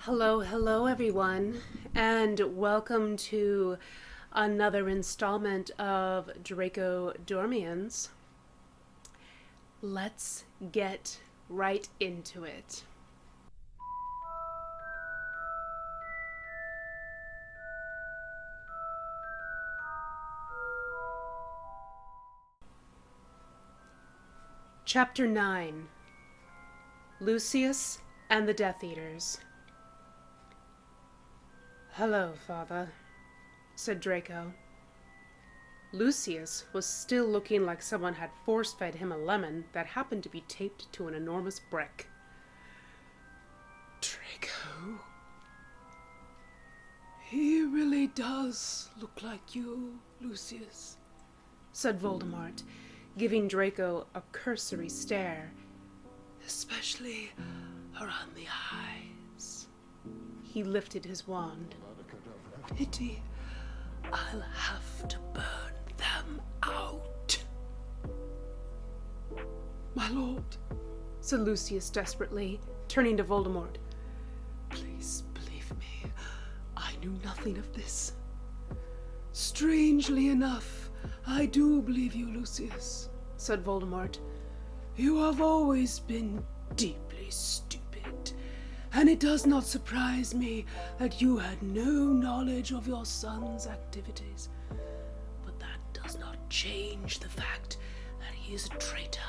Hello everyone, and welcome to another installment of Draco Dormians. Let's get right into it. Chapter 9: Lucius and the Death Eaters. "Hello, Father," said Draco. Lucius was still looking like someone had force-fed him a lemon that happened to be taped to an enormous brick. Draco? He really does look like you, Lucius, said Voldemort, giving Draco a cursory stare. Especially around the eyes. He lifted his wand. Pity I'll have to burn them out. My lord, said Lucius desperately, turning to Voldemort. Please believe me, I knew nothing of this. Strangely enough, I do believe you, Lucius, said Voldemort. You have always been deeply stupid, and it does not surprise me that you had no knowledge of your son's activities. But that does not change the fact that he is a traitor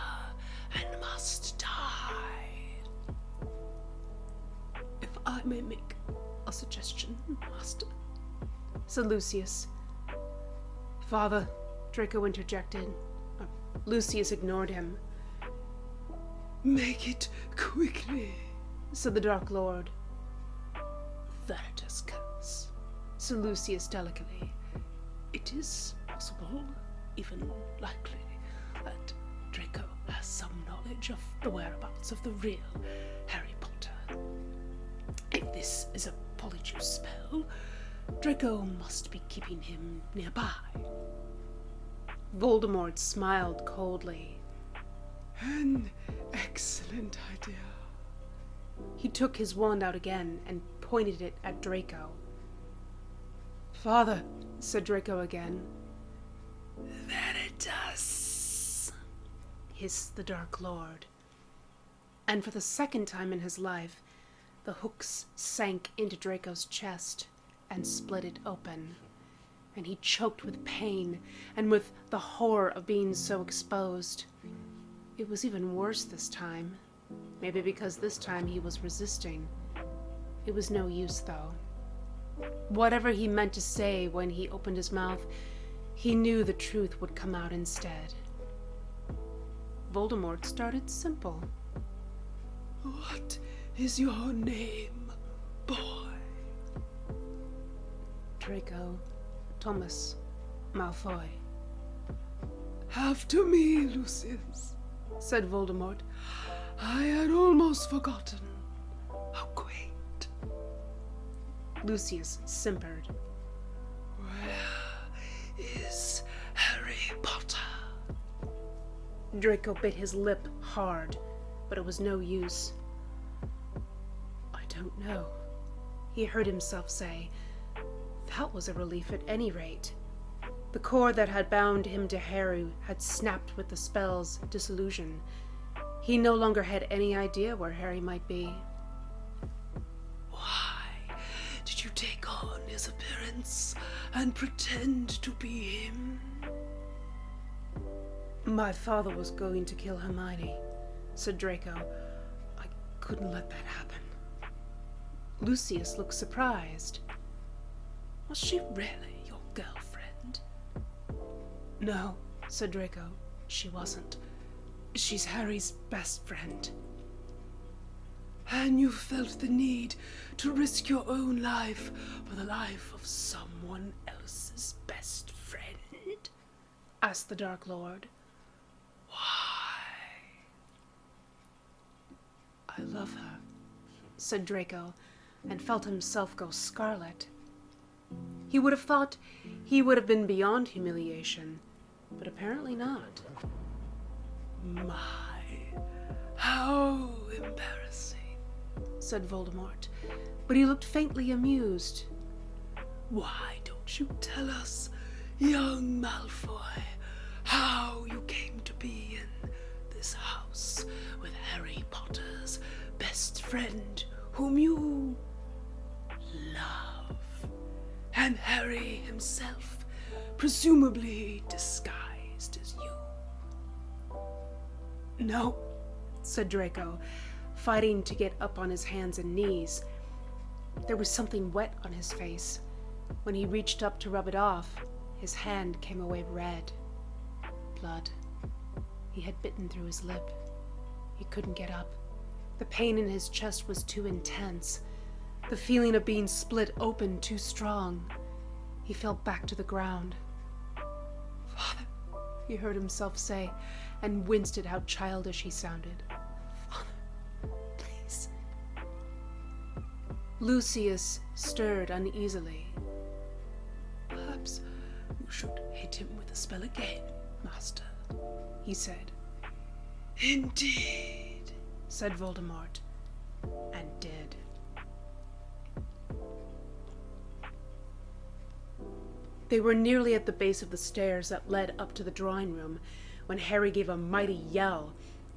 and must die. If I may make a suggestion, Master, said Lucius. Father, Draco interjected. Lucius ignored him. Make it quickly, said the Dark Lord. Veritas curse, said Lucius delicately. It is possible, even likely, that Draco has some knowledge of the whereabouts of the real Harry Potter. If this is a polyjuice spell, Draco must be keeping him nearby. Voldemort smiled coldly. An excellent idea. He took his wand out again and pointed it at Draco. Father, said Draco again. Veritas, hissed the Dark Lord. And for the second time in his life, the hooks sank into Draco's chest and split it open, and he choked with pain and with the horror of being so exposed. It was even worse this time. Maybe because this time he was resisting. It was no use, though. Whatever he meant to say when he opened his mouth, he knew the truth would come out instead. Voldemort started simple. What is your name, boy? Draco Thomas Malfoy. After me, Lucius, said Voldemort. I had almost forgotten. How quaint. Lucius simpered. Where is Harry Potter? Draco bit his lip hard, but it was no use. I don't know, he heard himself say. That was a relief at any rate. The cord that had bound him to Harry had snapped with the spell's dissolution. He no longer had any idea where Harry might be. Why did you take on his appearance and pretend to be him? My father was going to kill Hermione, said Draco. I couldn't let that happen. Lucius looked surprised. Was she really your girlfriend? No, said Draco. She wasn't. She's Harry's best friend. And you felt the need to risk your own life for the life of someone else's best friend? Asked the Dark Lord. Why? I love her, said Draco, and felt himself go scarlet. He would have thought he would have been beyond humiliation, but apparently not. My, how embarrassing, said Voldemort. but he looked faintly amused. Why don't you tell us, young Malfoy, how you came to be in this house with Harry Potter's best friend, whom you love, and Harry himself, presumably disguised as you? No, said Draco, fighting to get up on his hands and knees. There was something wet on his face. When he reached up to rub it off, his hand came away red. Blood. He had bitten through his lip. He couldn't get up. The pain in his chest was too intense. The feeling of being split open too strong. He fell back to the ground. "Father," he heard himself say, and winced at how childish he sounded. "Father, please." Lucius stirred uneasily. "Perhaps you should hit him with the spell again, Master," he said. "Indeed," said Voldemort, and did. They were nearly at the base of the stairs that led up to the drawing room when Harry gave a mighty yell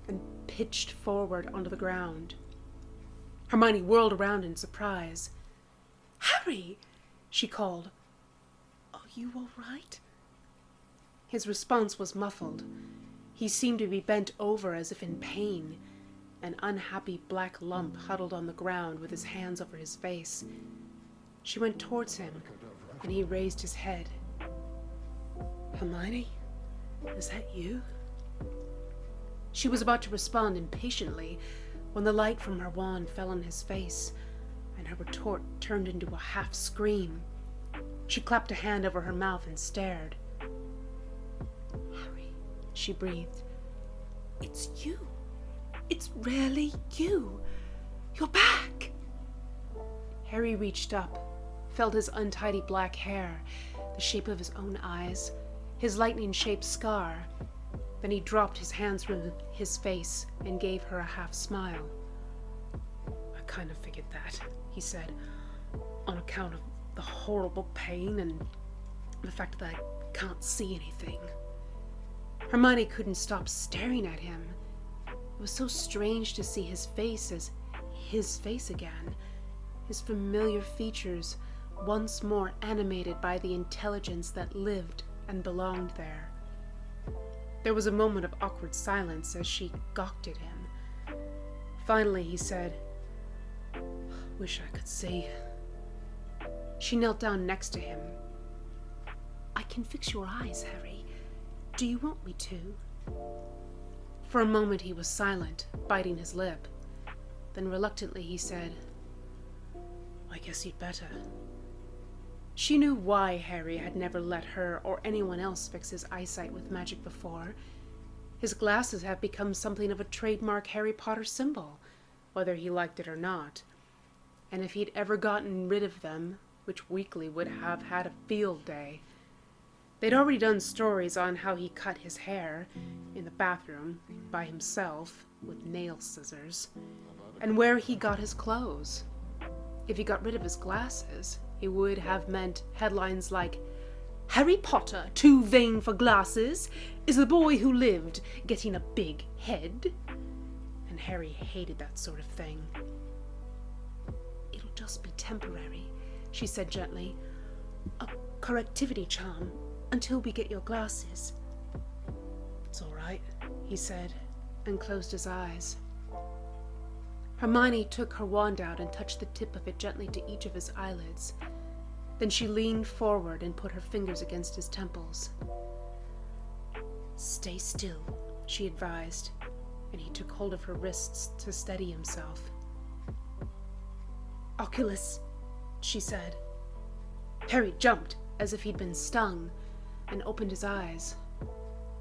and pitched forward onto the ground. Hermione whirled around in surprise. "Harry!" she called. "Are you all right?" His response was muffled. He seemed to be bent over as if in pain. An unhappy black lump huddled on the ground with his hands over his face. She went towards him, and he raised his head. "Hermione, is that you?" She was about to respond impatiently when the light from her wand fell on his face, and her retort turned into a half scream. She clapped a hand over her mouth and stared. "Harry," she breathed, "it's you. It's really you. You're back." Harry reached up, felt his untidy black hair, the shape of his own eyes, his lightning-shaped scar. Then he dropped his hands from his face and gave her a half smile. "I kind of figured that," he said, "on account of the horrible pain and the fact that I can't see anything." Hermione couldn't stop staring at him. It was so strange to see his face as his face again, his familiar features once more animated by the intelligence that lived and belonged there. There was a moment of awkward silence as she gawked at him. Finally he said, "Wish I could see." She knelt down next to him. "I can fix your eyes, Harry. Do you want me to?" For a moment he was silent, biting his lip. Then reluctantly he said, "I guess you'd better." She knew why Harry had never let her or anyone else fix his eyesight with magic before. His glasses had become something of a trademark Harry Potter symbol, whether he liked it or not. And if he'd ever gotten rid of them, which Weasley would have had a field day. They'd already done stories on how he cut his hair in the bathroom by himself with nail scissors, and where he got his clothes. If he got rid of his glasses, it would have meant headlines like, "Harry Potter, too vain for glasses, is the boy who lived getting a big head." And Harry hated that sort of thing. "It'll just be temporary," she said gently. "A correctivity charm until we get your glasses." "It's all right," he said, and closed his eyes. Hermione took her wand out and touched the tip of it gently to each of his eyelids. Then she leaned forward and put her fingers against his temples. "Stay still," she advised, and he took hold of her wrists to steady himself. "Oculus," she said. Harry jumped as if he'd been stung and opened his eyes.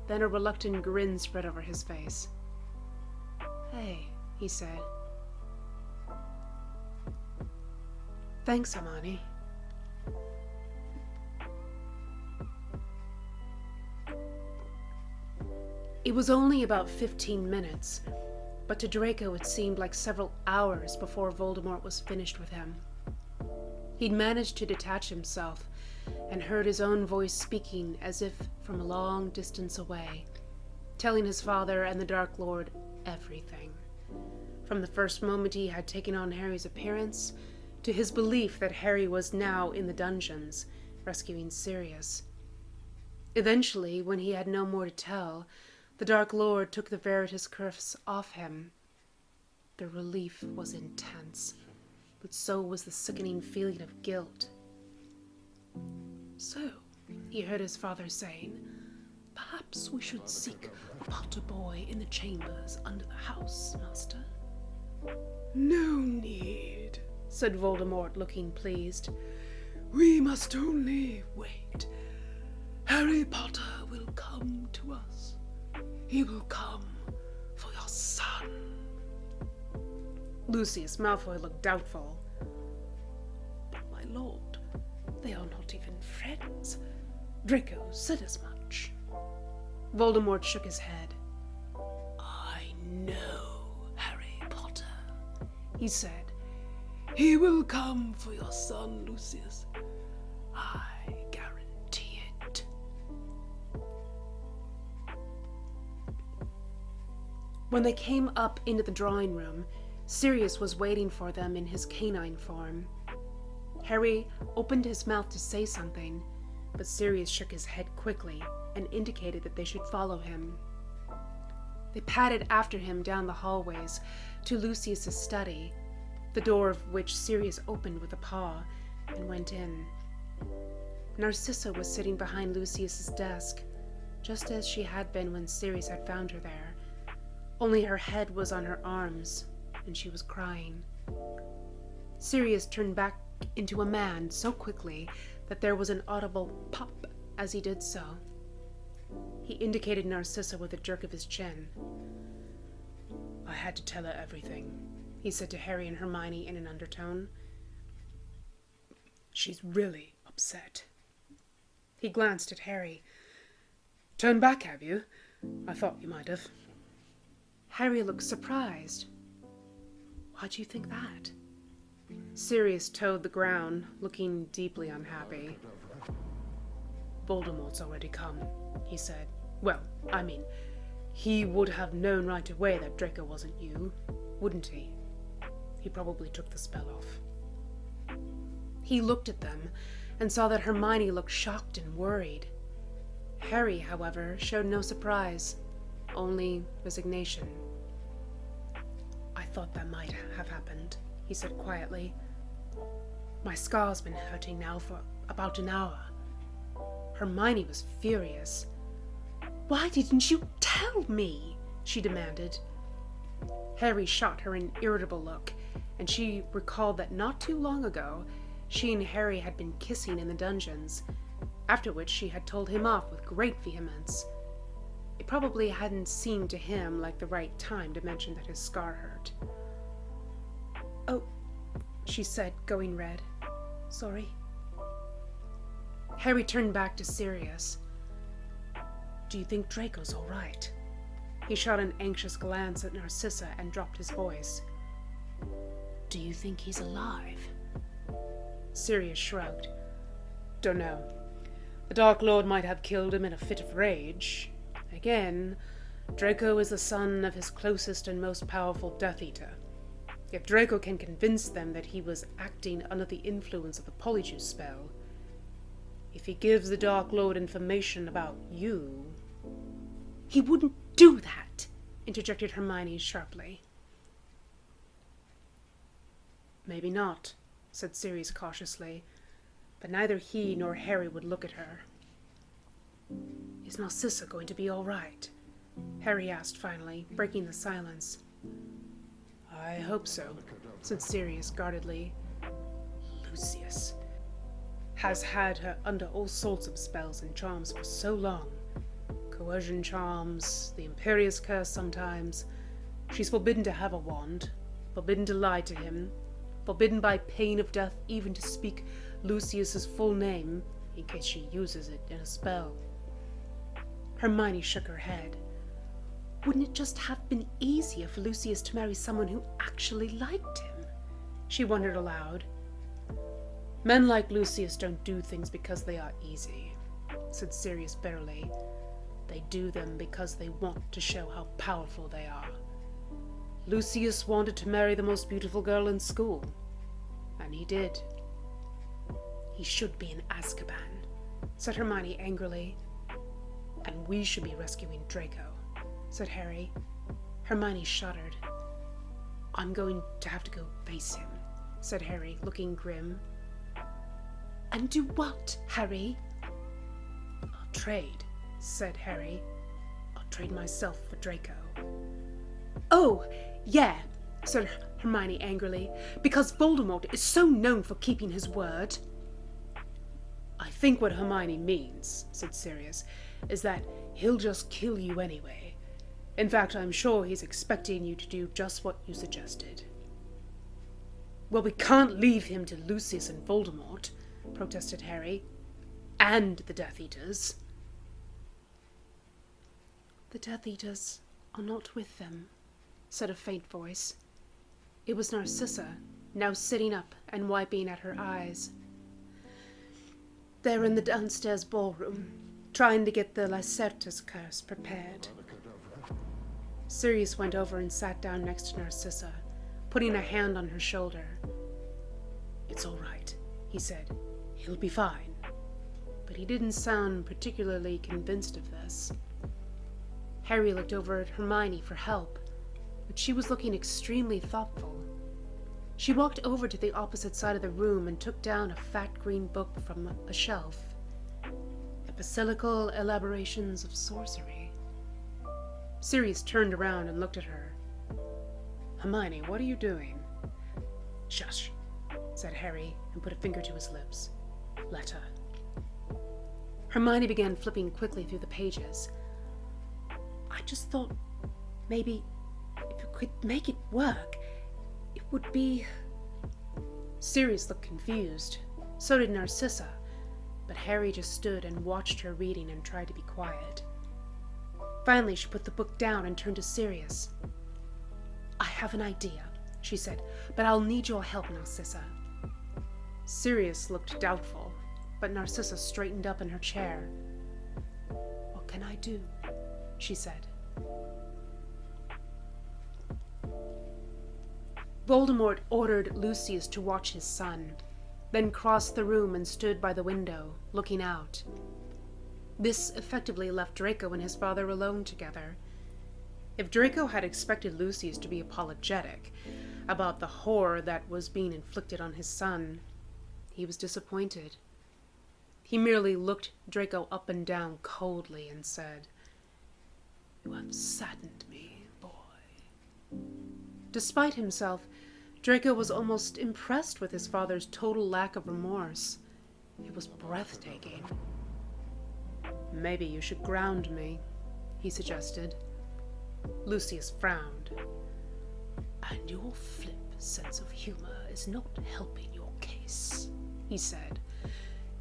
Then a reluctant grin spread over his face. "Hey," he said. "Thanks, Hermione." It was only about 15 minutes, but to Draco it seemed like several hours before Voldemort was finished with him. He'd managed to detach himself and heard his own voice speaking as if from a long distance away, telling his father and the Dark Lord everything. From the first moment he had taken on Harry's appearance, to his belief that Harry was now in the dungeons, rescuing Sirius. Eventually, when he had no more to tell, the Dark Lord took the Veritas curse off him. The relief was intense, but so was the sickening feeling of guilt. "So," he heard his father saying, "perhaps we should seek a Potter boy in the chambers under the house, Master." "No need," said Voldemort, looking pleased. "We must only wait. Harry Potter will come to us. He will come for your son." Lucius Malfoy looked doubtful. "But my lord, they are not even friends. Draco said as much." Voldemort shook his head. "I know Harry Potter," he said. "He will come for your son, Lucius. I guarantee it." When they came up into the drawing room, Sirius was waiting for them in his canine form. Harry opened his mouth to say something, but Sirius shook his head quickly and indicated that they should follow him. They padded after him down the hallways to Lucius's study, the door of which Sirius opened with a paw, and went in. Narcissa was sitting behind Lucius's desk, just as she had been when Sirius had found her there, only her head was on her arms, and she was crying. Sirius turned back into a man so quickly that there was an audible pop as he did so. He indicated Narcissa with a jerk of his chin. "I had to tell her everything," he said to Harry and Hermione in an undertone. "She's really upset." He glanced at Harry. "Turned back, have you? I thought you might have." Harry looked surprised. "Why do you think that?" Sirius toed the ground, looking deeply unhappy. "Voldemort's already come," he said. "Well, I mean, he would have known right away that Draco wasn't you, wouldn't he? He probably took the spell off." He looked at them and saw that Hermione looked shocked and worried. Harry, however, showed no surprise, only resignation. "I thought that might have happened," he said quietly. "My scar's been hurting now for about an hour." Hermione was furious. "Why didn't you tell me?" she demanded. Harry shot her an irritable look, and she recalled that not too long ago she and Harry had been kissing in the dungeons, after which she had told him off with great vehemence. It probably hadn't seemed to him like the right time to mention that his scar hurt. "Oh," she said, going red. "Sorry." Harry turned back to Sirius. "Do you think Draco's all right?" He shot an anxious glance at Narcissa and dropped his voice. "Do you think he's alive?" Sirius shrugged. "Dunno. The Dark Lord might have killed him in a fit of rage. Again, Draco is the son of his closest and most powerful Death Eater. If Draco can convince them that he was acting under the influence of the Polyjuice spell, if he gives the Dark Lord information about you..." "He wouldn't do that," interjected Hermione sharply. "Maybe not," said Sirius cautiously, but neither he nor Harry would look at her. "Is Narcissa going to be all right?" Harry asked finally, breaking the silence. "I hope so," said Sirius guardedly. "Lucius has had her under all sorts of spells and charms for so long. Coercion charms, the Imperious Curse sometimes. She's forbidden to have a wand, forbidden to lie to him, forbidden by pain of death even to speak Lucius's full name, in case she uses it in a spell." Hermione shook her head. "Wouldn't it just have been easier for Lucius to marry someone who actually liked him?" she wondered aloud. Men like Lucius don't do things because they are easy, said Sirius bitterly. They do them because they want to show how powerful they are. Lucius wanted to marry the most beautiful girl in school, and he did. He should be in Azkaban, said Hermione angrily. And we should be rescuing Draco, said Harry. Hermione shuddered. I'm going to have to go face him, said Harry, looking grim. And do what, Harry? I'll trade, said Harry. I'll trade myself for Draco. Oh, yeah, said Hermione angrily, because Voldemort is so known for keeping his word. I think what Hermione means, said Sirius, is that he'll just kill you anyway. In fact, I'm sure he's expecting you to do just what you suggested. Well, we can't leave him to Lucius and Voldemort, protested Harry. And the Death Eaters. The Death Eaters are not with them, said a faint voice. It was Narcissa, now sitting up and wiping at her eyes. They're in the downstairs ballroom, trying to get the Lycertus curse prepared. Sirius went over and sat down next to Narcissa, putting a hand on her shoulder. It's all right, he said. He'll be fine. But he didn't sound particularly convinced of this. Harry looked over at Hermione for help, but she was looking extremely thoughtful. She walked over to the opposite side of the room and took down a fat green book from a shelf. Epistolical Elaborations of Sorcery. Sirius turned around and looked at her. Hermione, what are you doing? Shush, said Harry and put a finger to his lips. Let her. Hermione began flipping quickly through the pages. I just thought maybe if you could make it work, it would be... Sirius looked confused. So did Narcissa. But Harry just stood and watched her reading and tried to be quiet. Finally, she put the book down and turned to Sirius. I have an idea, she said, but I'll need your help, Narcissa. Sirius looked doubtful, but Narcissa straightened up in her chair. What can I do? She said. Voldemort ordered Lucius to watch his son, then crossed the room and stood by the window, looking out. This effectively left Draco and his father alone together. If Draco had expected Lucius to be apologetic about the horror that was being inflicted on his son, he was disappointed. He merely looked Draco up and down coldly and said, You have saddened me, boy. Despite himself, Draco was almost impressed with his father's total lack of remorse. It was breathtaking. Maybe you should ground me, he suggested. Lucius frowned. And your flip sense of humor is not helping your case, he said.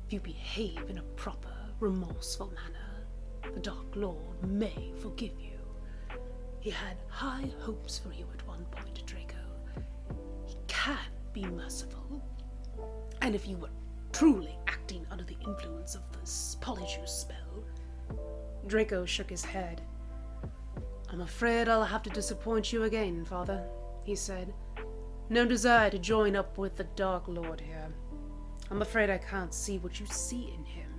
If you behave in a proper, remorseful manner, the Dark Lord may forgive you. He had high hopes for you at one point, Draco. He can be merciful. And if you were truly acting under the influence of this polyjuice spell... Draco shook his head. I'm afraid I'll have to disappoint you again, Father, he said. No desire to join up with the Dark Lord here. I'm afraid I can't see what you see in him.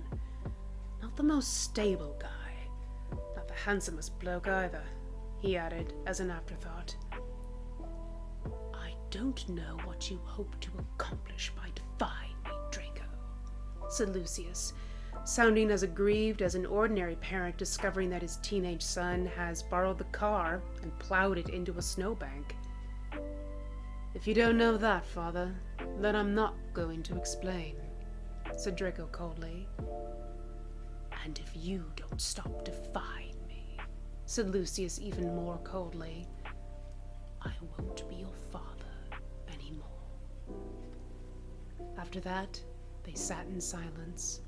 Not the most stable guy. Not the handsomest bloke either, he added as an afterthought. I don't know what you hope to accomplish by defying me, Draco, said Lucius, sounding as aggrieved as an ordinary parent discovering that his teenage son has borrowed the car and plowed it into a snowbank. If you don't know that, Father, then I'm not going to explain, said Draco coldly. And if you don't stop defying me, said Lucius even more coldly, I won't be your father anymore. After that, they sat in silence.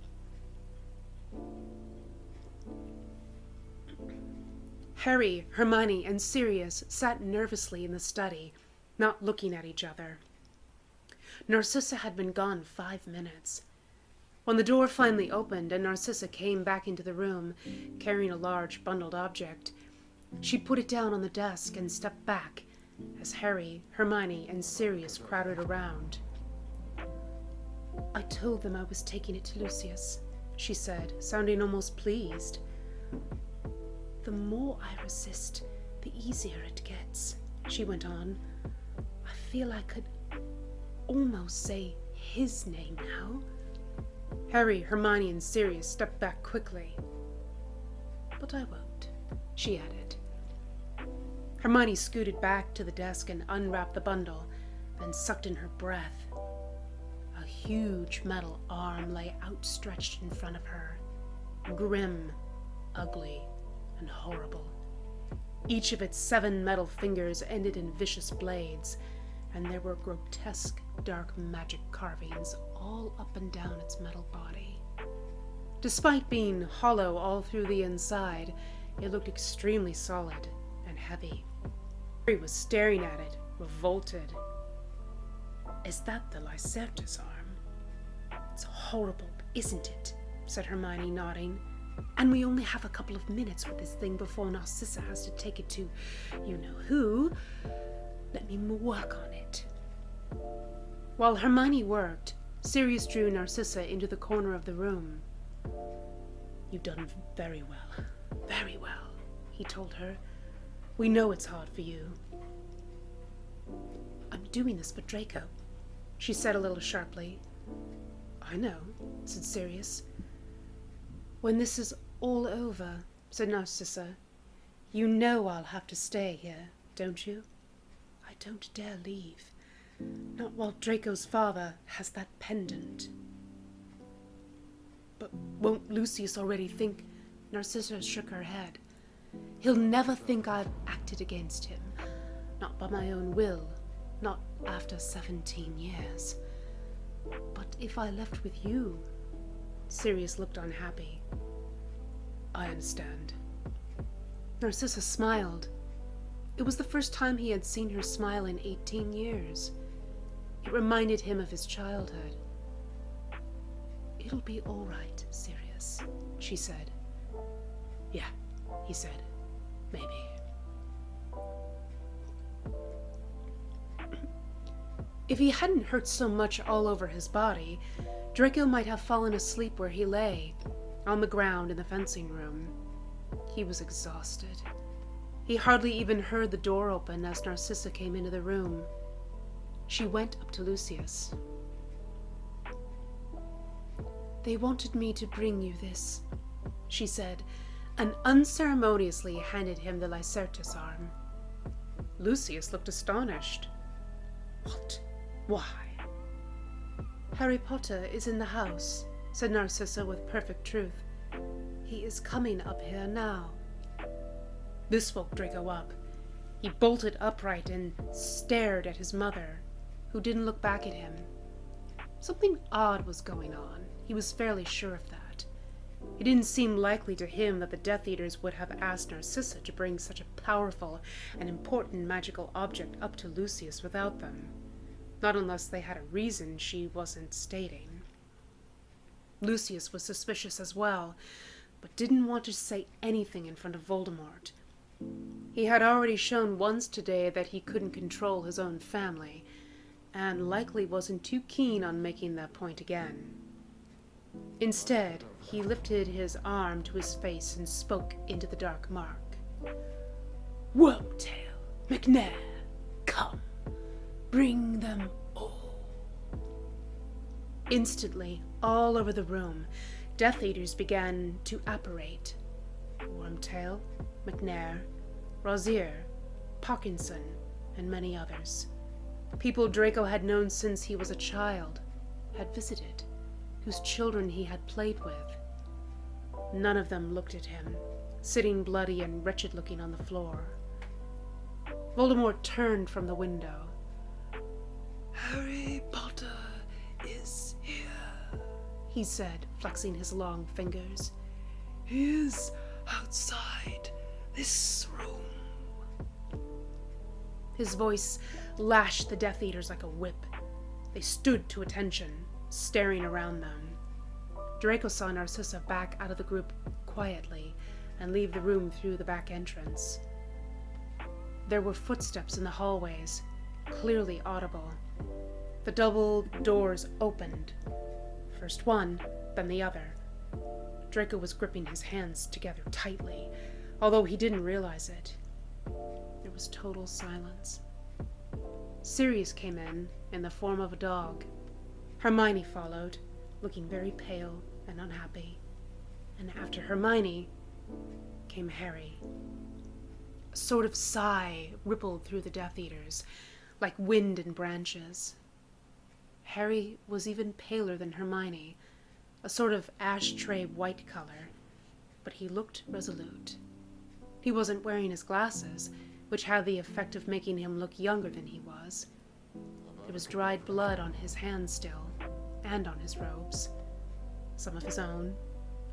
Harry, Hermione, and Sirius sat nervously in the study, not looking at each other. Narcissa had been gone 5 minutes. When the door finally opened and Narcissa came back into the room, carrying a large bundled object, she put it down on the desk and stepped back as Harry, Hermione, and Sirius crowded around. "I told them I was taking it to Lucius," she said, sounding almost pleased. "The more I resist, the easier it gets," she went on. "I feel I could almost say his name now." Harry, Hermione, and Sirius stepped back quickly. "But I won't," she added. Hermione scooted back to the desk and unwrapped the bundle, then sucked in her breath. A huge metal arm lay outstretched in front of her, grim, ugly, and horrible. Each of its 7 metal fingers ended in vicious blades, and there were grotesque, dark magic carvings all up and down its metal body. Despite being hollow all through the inside, it looked extremely solid and heavy. Harry was staring at it, revolted. "Is that the Lycertus arm?" "It's horrible, isn't it?" said Hermione, nodding. "And we only have a couple of minutes with this thing before Narcissa has to take it to you-know-who. Let me work on it." While Hermione worked, Sirius drew Narcissa into the corner of the room. "You've done very well," he told her. "We know it's hard for you." "I'm doing this for Draco," she said a little sharply. "I know," said Sirius. "When this is all over," said Narcissa, "you know I'll have to stay here, don't you? I don't dare leave. Not while Draco's father has that pendant." "But won't Lucius already think—" Narcissa shook her head. "He'll never think I've acted against him. Not by my own will. Not after 17 years. But if I left with you—" Sirius looked unhappy. "I understand." Narcissa smiled. It was the first time he had seen her smile in 18 years. It reminded him of his childhood. "It'll be all right, Sirius," she said. "Yeah," he said. "Maybe." If he hadn't hurt so much all over his body, Draco might have fallen asleep where he lay, on the ground in the fencing room. He was exhausted. He hardly even heard the door open as Narcissa came into the room. She went up to Lucius. "They wanted me to bring you this," she said, and unceremoniously handed him the Lycertus arm. Lucius looked astonished. "What? Why?" "Harry Potter is in the house," said Narcissa with perfect truth. "He is coming up here now." This woke Draco up. He bolted upright and stared at his mother, who didn't look back at him. Something odd was going on. He was fairly sure of that. It didn't seem likely to him that the Death Eaters would have asked Narcissa to bring such a powerful and important magical object up to Lucius without them. Not unless they had a reason she wasn't stating. Lucius was suspicious as well, but didn't want to say anything in front of Voldemort. He had already shown once today that he couldn't control his own family, and likely wasn't too keen on making that point again. Instead, he lifted his arm to his face and spoke into the dark mark. "Wormtail, McNair, come. Bring them all." Instantly, all over the room, Death Eaters began to apparate. Wormtail, McNair, Rosier, Parkinson, and many others. People Draco had known since he was a child, had visited, whose children he had played with. None of them looked at him, sitting bloody and wretched-looking on the floor. Voldemort turned from the window. "Harry Potter is here," he said, flexing his long fingers. "He is outside this room." His voice lashed the Death Eaters like a whip. They stood to attention, staring around them. Draco saw Narcissa back out of the group quietly and leave the room through the back entrance. There were footsteps in the hallways, clearly audible. The double doors opened. First one, then the other. Draco was gripping his hands together tightly, although he didn't realize it. There was total silence. Sirius came in the form of a dog. Hermione followed, looking very pale and unhappy. And after Hermione came Harry. A sort of sigh rippled through the Death Eaters, like wind in branches. Harry was even paler than Hermione, a sort of ashtray white color, but he looked resolute. He wasn't wearing his glasses, which had the effect of making him look younger than he was. There was dried blood on his hands still, and on his robes. Some of his own,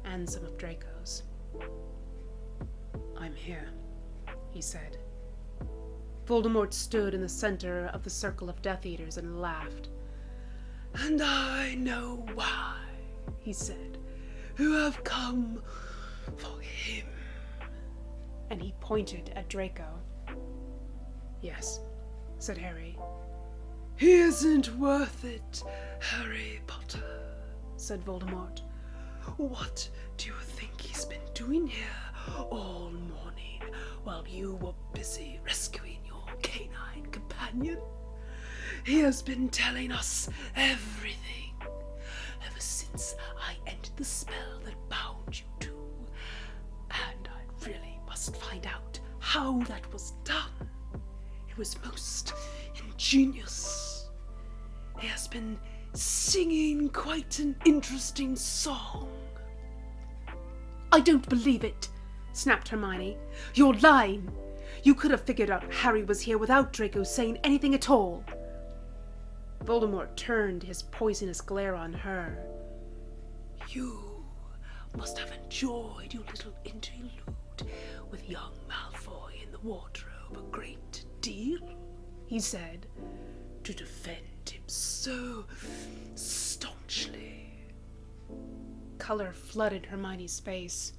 and some of Draco's. "I'm here," he said. Voldemort stood in the center of the circle of Death Eaters and laughed. "And I know why," he said. "You have come for him." And he pointed at Draco. "Yes," said Harry. "He isn't worth it, Harry Potter," said Voldemort. "What do you think he's been doing here all morning while you were busy rescuing your canine companion? He has been telling us everything, ever since I ended the spell that bound you two, and I really must find out how that was done. It was most ingenious. He has been singing quite an interesting song." "I don't believe it," snapped Hermione. "You're lying. You could have figured out Harry was here without Draco saying anything at all." Voldemort turned his poisonous glare on her. "You must have enjoyed your little interlude with young Malfoy in the wardrobe a great deal," he said, "to defend him so staunchly." Color flooded Hermione's face.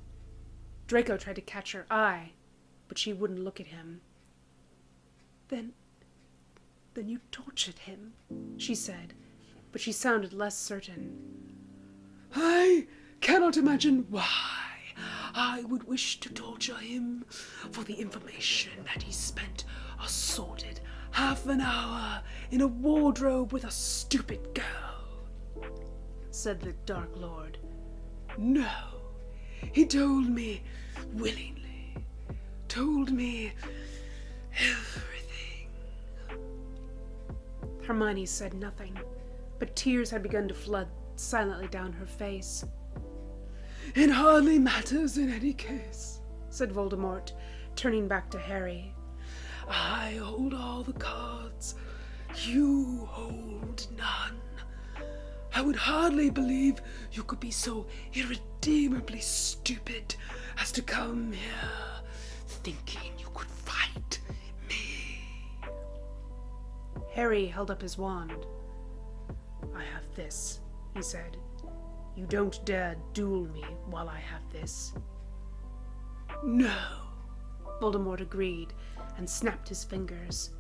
Draco tried to catch her eye, but she wouldn't look at him. Then you tortured him," she said, but she sounded less certain. "I cannot imagine why I would wish to torture him for the information that he spent a sordid half an hour in a wardrobe with a stupid girl," said the Dark Lord. "No, he told me willingly, told me everything." Hermione said nothing, but tears had begun to flood silently down her face. "It hardly matters in any case," said Voldemort, turning back to Harry. "I hold all the cards. You hold none. I would hardly believe you could be so irredeemably stupid as to come here thinking you could fight me." Harry held up his wand. "I have this," he said. "You don't dare duel me while I have this." "No," Voldemort agreed and snapped his fingers.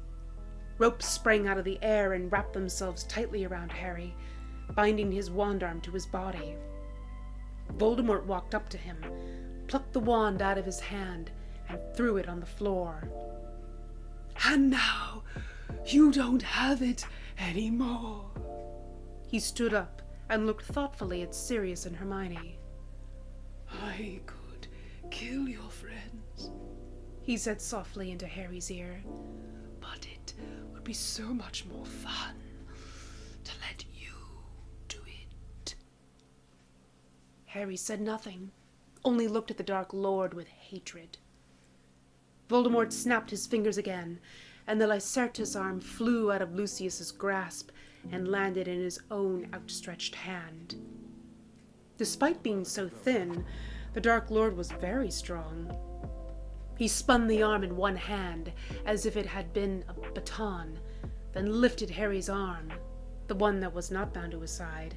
Ropes sprang out of the air and wrapped themselves tightly around Harry, binding his wand arm to his body. Voldemort walked up to him, plucked the wand out of his hand, and threw it on the floor. "And now you don't have it anymore." He stood up and looked thoughtfully at Sirius and Hermione. "I could kill your friends," he said softly into Harry's ear. "But it would be so much more fun to let you do it." Harry said nothing, only looked at the Dark Lord with hatred. Voldemort snapped his fingers again, and the Lycertus arm flew out of Lucius's grasp and landed in his own outstretched hand. Despite being so thin, the Dark Lord was very strong. He spun the arm in one hand, as if it had been a baton, then lifted Harry's arm, the one that was not bound to his side,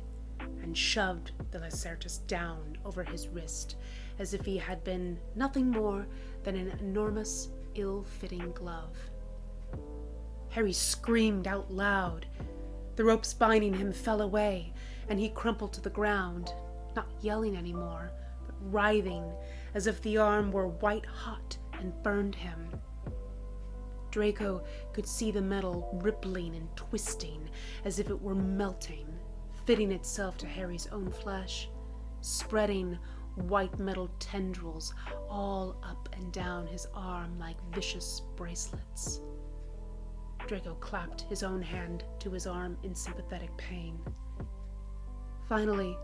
and shoved the Lacertus down over his wrist, as if he had been nothing more than an enormous, ill-fitting glove. Harry screamed out loud. The ropes binding him fell away, and he crumpled to the ground, not yelling anymore, but writhing as if the arm were white-hot and burned him. Draco could see the metal rippling and twisting as if it were melting, fitting itself to Harry's own flesh, spreading white metal tendrils all up and down his arm like vicious bracelets. Draco clapped his own hand to his arm in sympathetic pain. Finally,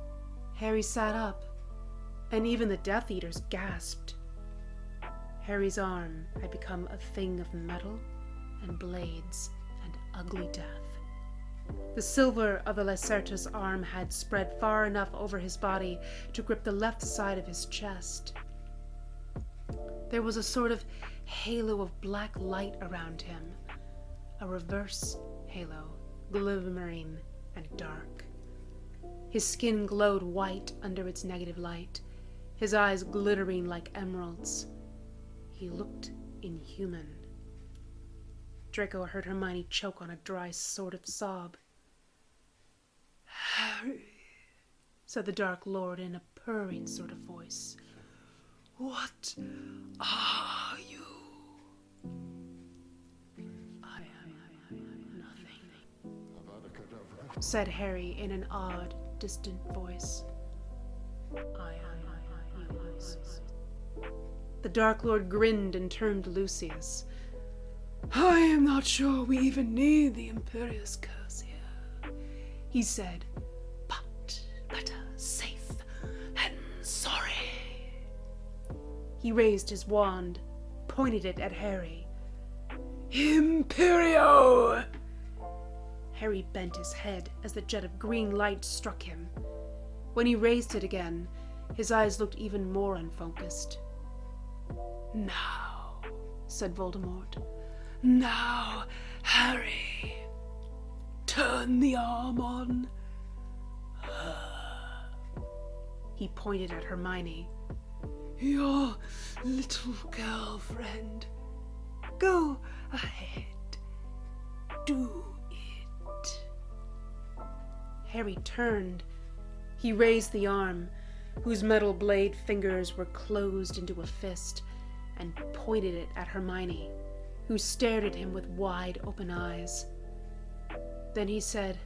Harry sat up, and even the Death Eaters gasped. Harry's arm had become a thing of metal and blades and ugly death. The silver of the Lacertus arm had spread far enough over his body to grip the left side of his chest. There was a sort of halo of black light around him, a reverse halo, glimmering and dark. His skin glowed white under its negative light, his eyes glittering like emeralds. He looked inhuman. Draco heard Hermione choke on a dry sort of sob. "Harry," said the Dark Lord in a purring sort of voice. "What are you?" "I am nothing," said Harry in an odd, distant voice. "I am yours." The Dark Lord grinned and turned to Lucius. "I am not sure we even need the Imperious Curse here," he said, "but better safe than sorry." He raised his wand, pointed it at Harry. "Imperio!" Harry bent his head as the jet of green light struck him. When he raised it again, his eyes looked even more unfocused. "Now," said Voldemort. "Now, Harry, turn the arm on her." He pointed at Hermione. "Your little girlfriend. Go ahead. Do it." Harry turned. He raised the arm, whose metal blade fingers were closed into a fist, and pointed it at Hermione, who stared at him with wide-open eyes. Then he said,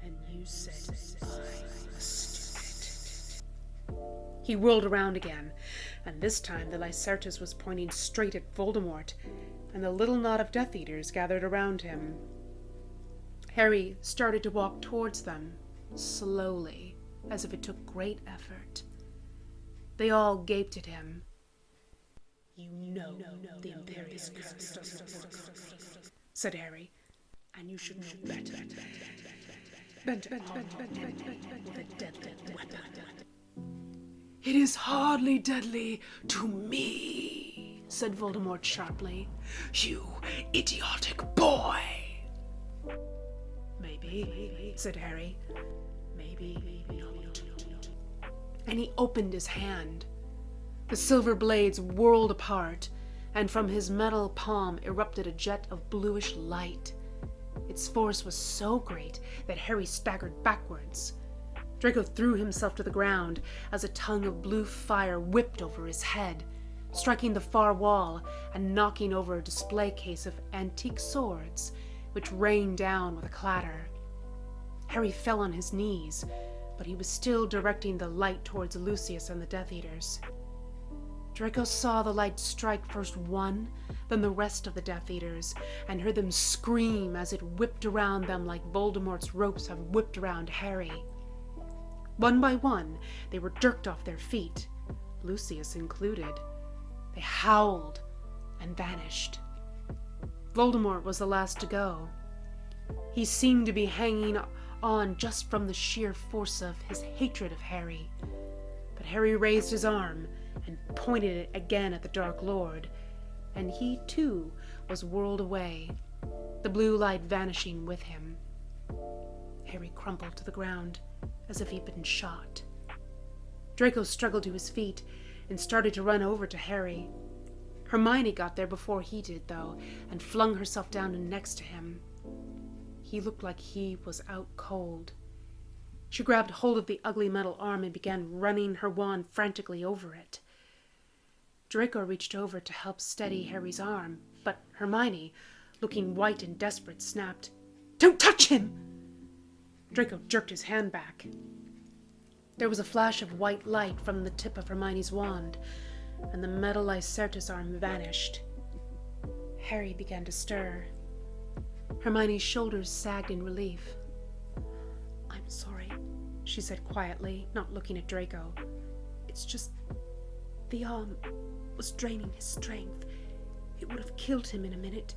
"And you said I was stupid." He whirled around again, and this time the Lacertus was pointing straight at Voldemort, and the little knot of Death Eaters gathered around him. Harry started to walk towards them, slowly, as if it took great effort. They all gaped at him. "You know the Imperious Curse doesn't work," said Harry, "and you should know better. Bent with a deadly weapon." "It is hardly deadly to me," said Voldemort sharply. "You idiotic boy!" "Maybe," said Harry. "Maybe not." And he opened his hand. The silver blades whirled apart, and from his metal palm erupted a jet of bluish light. Its force was so great that Harry staggered backwards. Draco threw himself to the ground as a tongue of blue fire whipped over his head, striking the far wall and knocking over a display case of antique swords, which rained down with a clatter. Harry fell on his knees, but he was still directing the light towards Lucius and the Death Eaters. Draco saw the light strike first one, then the rest of the Death Eaters, and heard them scream as it whipped around them like Voldemort's ropes have whipped around Harry. One by one, they were jerked off their feet, Lucius included. They howled and vanished. Voldemort was the last to go. He seemed to be hanging on just from the sheer force of his hatred of Harry. But Harry raised his arm and pointed it again at the Dark Lord, and he too was whirled away, the blue light vanishing with him. Harry crumpled to the ground, as if he'd been shot. Draco struggled to his feet and started to run over to Harry. Hermione got there before he did, though, and flung herself down next to him. He looked like he was out cold. She grabbed hold of the ugly metal arm and began running her wand frantically over it. Draco reached over to help steady Harry's arm, but Hermione, looking white and desperate, snapped, "Don't touch him!" Draco jerked his hand back. There was a flash of white light from the tip of Hermione's wand, and the metal Lycertus arm vanished. Harry began to stir. Hermione's shoulders sagged in relief. "I'm sorry," she said quietly, not looking at Draco. "It's just the arm was draining his strength. It would have killed him in a minute.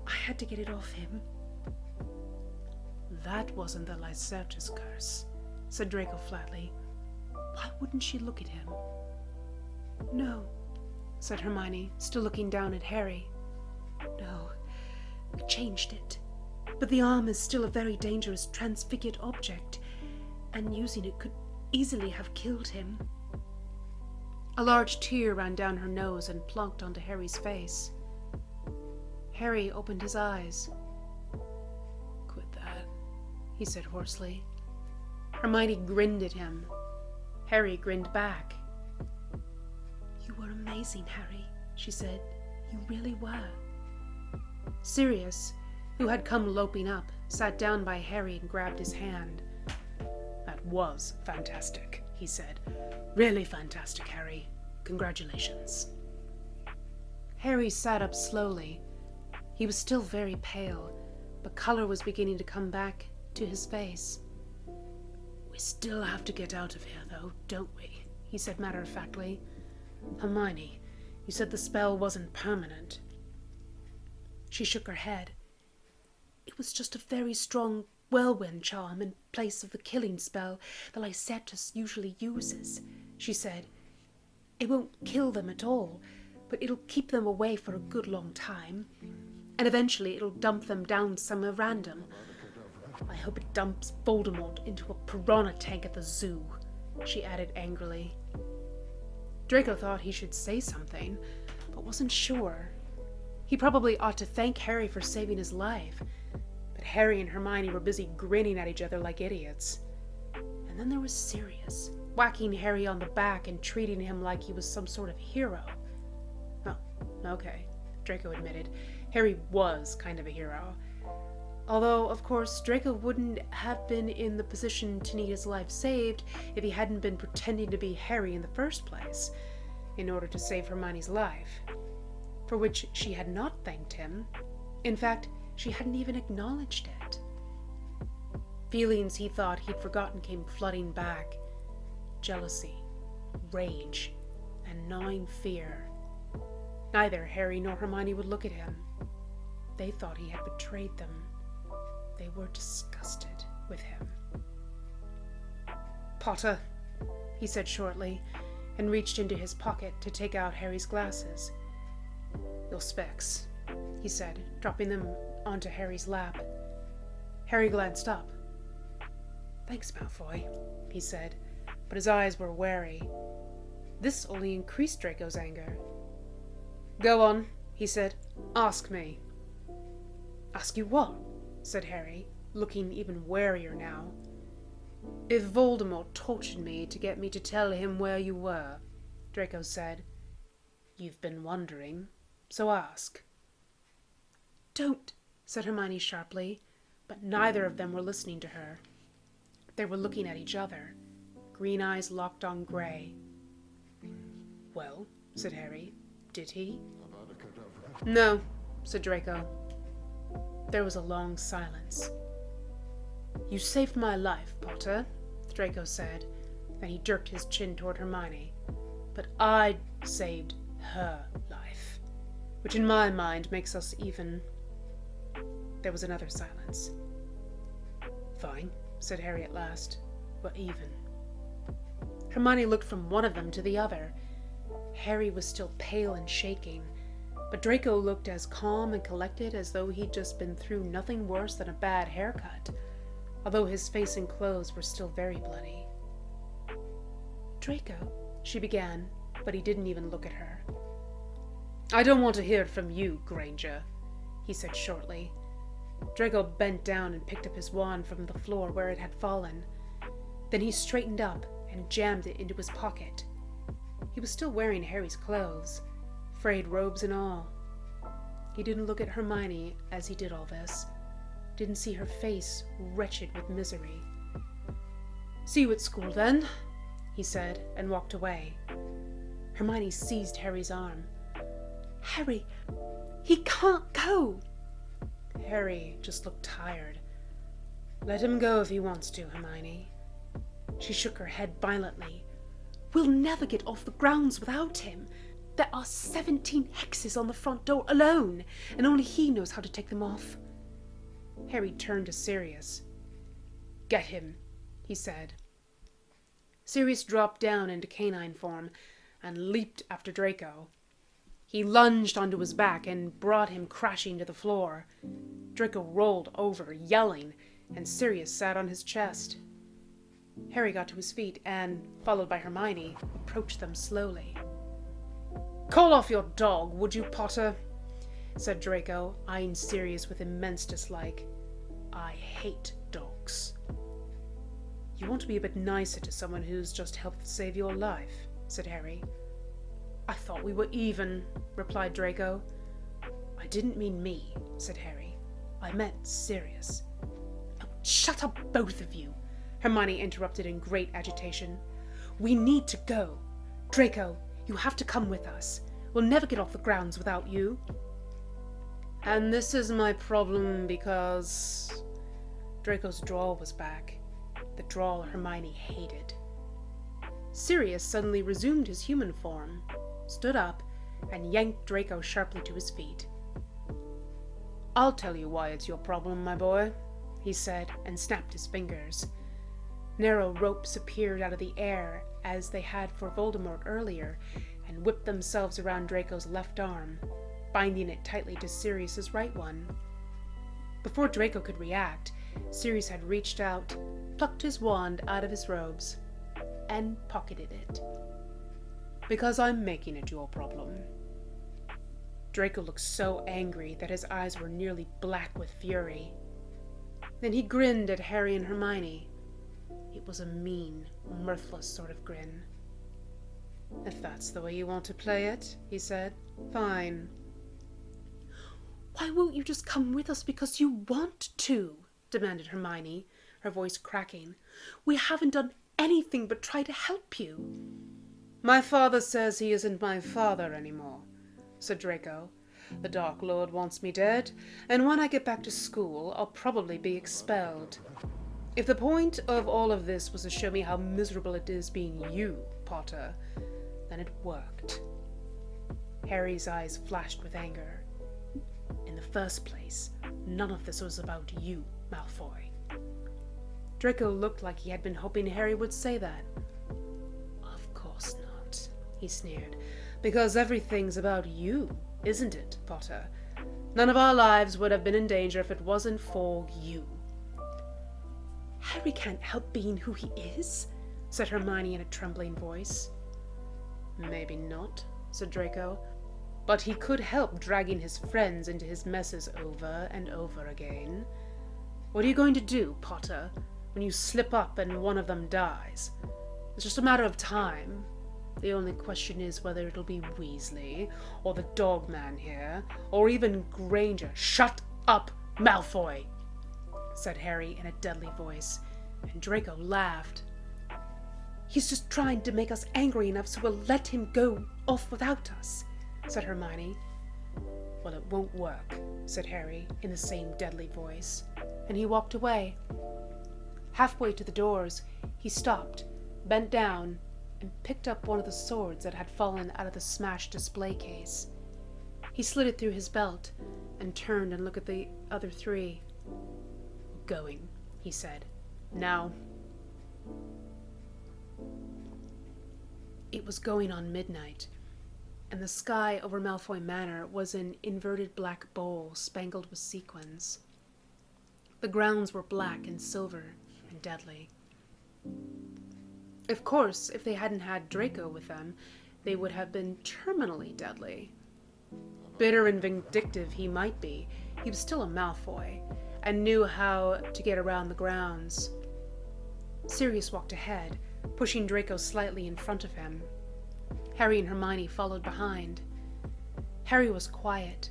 I had to get it off him." "That wasn't the Lycertus curse," said Draco flatly. "Why wouldn't she look at him?" "No," said Hermione, still looking down at Harry. "No, we changed it. But the arm is still a very dangerous transfigured object, and using it could easily have killed him." A large tear ran down her nose and plunked onto Harry's face. Harry opened his eyes. "Quit that," he said hoarsely. Hermione grinned at him. Harry grinned back. "You were amazing, Harry," she said. "You really were." Sirius, who had come loping up, sat down by Harry and grabbed his hand. "That was fantastic," he said. "Really fantastic, Harry. Congratulations." Harry sat up slowly. He was still very pale, but color was beginning to come back to his face. "We still have to get out of here, though, don't we?" he said matter-of-factly. "Hermione, you said the spell wasn't permanent." She shook her head. "It was just a very strong whirlwind charm in place of the killing spell the Lycertus usually uses," she said. "It won't kill them at all, but it'll keep them away for a good long time, and eventually it'll dump them down somewhere random. I hope it dumps Voldemort into a piranha tank at the zoo," she added angrily. Draco thought he should say something, but wasn't sure. He probably ought to thank Harry for saving his life, but Harry and Hermione were busy grinning at each other like idiots. And then there was Sirius, whacking Harry on the back and treating him like he was some sort of hero. Oh, okay, Draco admitted. Harry was kind of a hero. Although, of course, Draco wouldn't have been in the position to need his life saved if he hadn't been pretending to be Harry in the first place, in order to save Hermione's life, for which she had not thanked him. In fact, she hadn't even acknowledged it. Feelings he thought he'd forgotten came flooding back. Jealousy, rage, and gnawing fear. Neither Harry nor Hermione would look at him. They thought he had betrayed them. They were disgusted with him. "Potter," he said shortly, and reached into his pocket to take out Harry's glasses. "Your specs," he said, dropping them onto Harry's lap. Harry glanced up. "Thanks, Malfoy," he said, but his eyes were wary. This only increased Draco's anger. "Go on," he said. "Ask me." "Ask you what?" said Harry, looking even warier now. "If Voldemort tortured me to get me to tell him where you were," Draco said. "You've been wondering, so ask." "Don't," said Hermione sharply, but neither of them were listening to her. They were looking at each other, green eyes locked on grey. "Well," said Harry, "did he?" "No," said Draco. There was a long silence. "You saved my life, Potter," Draco said. Then he jerked his chin toward Hermione. "But I saved her life, which in my mind makes us even." There was another silence. "Fine," said Harry at last. "We're even." Hermione looked from one of them to the other. Harry was still pale and shaking, but Draco looked as calm and collected as though he'd just been through nothing worse than a bad haircut. although his face and clothes were still very bloody. "Draco," she began, but he didn't even look at her. "I don't want to hear it from you, Granger," he said shortly. Draco bent down and picked up his wand from the floor where it had fallen. Then he straightened up and jammed it into his pocket. He was still wearing Harry's clothes, frayed robes and all. He didn't look at Hermione as he did all this, didn't see her face wretched with misery. "See you at school, then," he said, and walked away. Hermione seized Harry's arm. "Harry, he can't go!" Harry just looked tired. "Let him go if he wants to, Hermione." She shook her head violently. "We'll never get off the grounds without him. There are 17 hexes on the front door alone, and only he knows how to take them off." Harry turned to Sirius. "Get him," he said. Sirius dropped down into canine form and leaped after Draco. He lunged onto his back and brought him crashing to the floor. Draco rolled over, yelling, and Sirius sat on his chest. Harry got to his feet and, followed by Hermione, approached them slowly. "Call off your dog, would you, Potter?" said Draco, eyeing Sirius with immense dislike. "I hate dogs." "You want to be a bit nicer to someone who's just helped save your life," said Harry. "I thought we were even," replied Draco. "I didn't mean me," said Harry. "I meant Sirius." "Oh, shut up, both of you," Hermione interrupted in great agitation. "We need to go. Draco, you have to come with us. We'll never get off the grounds without you." "And this is my problem because—" Draco's drawl was back, the drawl Hermione hated. Sirius suddenly resumed his human form, stood up, and yanked Draco sharply to his feet. "I'll tell you why it's your problem, my boy," he said, and snapped his fingers. Narrow ropes appeared out of the air, as they had for Voldemort earlier, and whipped themselves around Draco's left arm, binding it tightly to Sirius's right one. Before Draco could react, Sirius had reached out, plucked his wand out of his robes, and pocketed it. "Because I'm making it your problem." Draco looked so angry that his eyes were nearly black with fury. Then he grinned at Harry and Hermione. It was a mean, mirthless sort of grin. "If that's the way you want to play it," he said, "fine." "Why won't you just come with us because you want to?" demanded Hermione, her voice cracking. "We haven't done anything but try to help you." "My father says he isn't my father anymore," said Draco. "The Dark Lord wants me dead, and when I get back to school, I'll probably be expelled. If the point of all of this was to show me how miserable it is being you, Potter, then it worked." Harry's eyes flashed with anger. "In the first place, none of this was about you, Malfoy." Draco looked like he had been hoping Harry would say that. "Of course not," he sneered, "because everything's about you, isn't it, Potter? None of our lives would have been in danger if it wasn't for you." "Harry can't help being who he is," said Hermione in a trembling voice. "Maybe not," said Draco, "but he could help dragging his friends into his messes over and over again. What are you going to do, Potter, when you slip up and one of them dies? It's just a matter of time. The only question is whether it'll be Weasley, or the dog man here, or even Granger." "Shut up, Malfoy!" said Harry in a deadly voice, and Draco laughed. "He's just trying to make us angry enough so we'll let him go off without us," said Hermione. "Well, it won't work," said Harry in the same deadly voice, and he walked away. Halfway to the doors, he stopped, bent down, and picked up one of the swords that had fallen out of the smashed display case. He slid it through his belt and turned and looked at the other three. "Going," he said. "Now." It was going on midnight, and the sky over Malfoy Manor was an inverted black bowl spangled with sequins. The grounds were black and silver and deadly. Of course, if they hadn't had Draco with them, they would have been terminally deadly. Bitter and vindictive he might be, he was still a Malfoy, and knew how to get around the grounds. Sirius walked ahead, pushing Draco slightly in front of him. Harry and Hermione followed behind. Harry was quiet,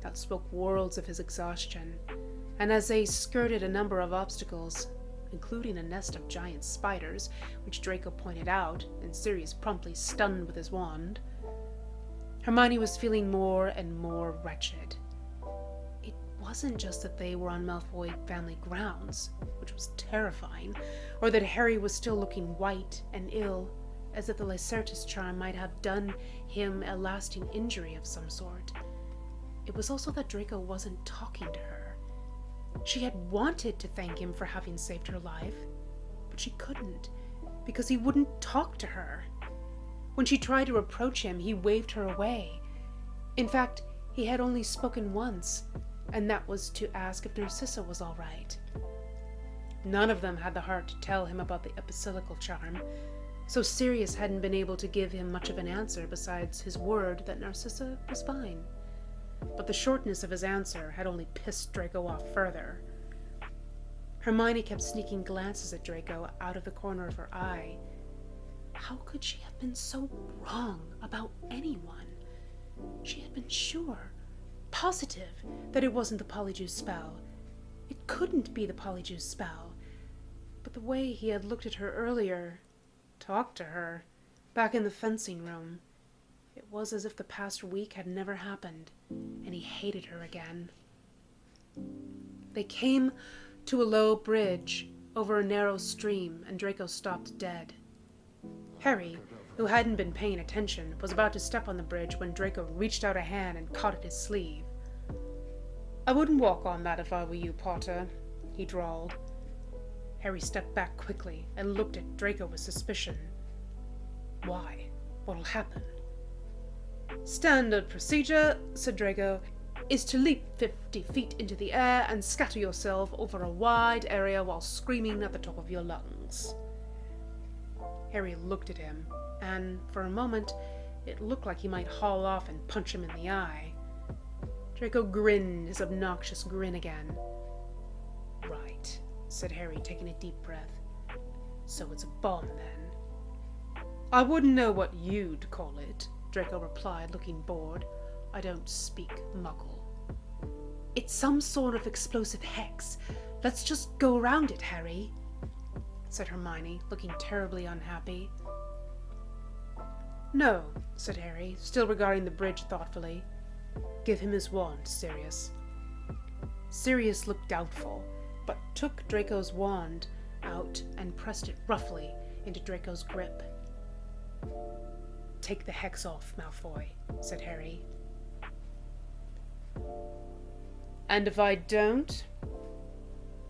outspoke worlds of his exhaustion, and as they skirted a number of obstacles, including a nest of giant spiders, which Draco pointed out, and Sirius promptly stunned with his wand, Hermione was feeling more and more wretched. It wasn't just that they were on Malfoy family grounds, which was terrifying, or that Harry was still looking white and ill, as if the Lacertus charm might have done him a lasting injury of some sort. It was also that Draco wasn't talking to her. She had wanted to thank him for having saved her life, but she couldn't, because he wouldn't talk to her. When she tried to approach him, he waved her away. In fact, he had only spoken once, and that was to ask if Narcissa was all right. None of them had the heart to tell him about the epicilical charm, so Sirius hadn't been able to give him much of an answer besides his word that Narcissa was fine. But the shortness of his answer had only pissed Draco off further. Hermione kept sneaking glances at Draco out of the corner of her eye. How could she have been so wrong about anyone? She had been sure, positive, that it wasn't the Polyjuice spell. It couldn't be the Polyjuice spell. But the way he had looked at her earlier, talked to her, back in the fencing room, it was as if the past week had never happened, and he hated her again. They came to a low bridge over a narrow stream, and Draco stopped dead. Harry, who hadn't been paying attention, was about to step on the bridge when Draco reached out a hand and caught at his sleeve. "I wouldn't walk on that if I were you, Potter," he drawled. Harry stepped back quickly and looked at Draco with suspicion. "Why? What'll happen?" "Standard procedure," said Draco, "is to leap 50 feet into the air and scatter yourself over a wide area while screaming at the top of your lungs." Harry looked at him, and for a moment it looked like he might haul off and punch him in the eye. Draco grinned his obnoxious grin again. "Right," said Harry, taking a deep breath. "So it's a bomb, then?" "I wouldn't know what you'd call it," Draco replied, looking bored. "I don't speak Muggle." "It's some sort of explosive hex. Let's just go around it, Harry," said Hermione, looking terribly unhappy. "No," said Harry, still regarding the bridge thoughtfully. "Give him his wand, Sirius." Sirius looked doubtful, but took Draco's wand out and pressed it roughly into Draco's grip. "Take the hex off, Malfoy," said Harry. "And if I don't?"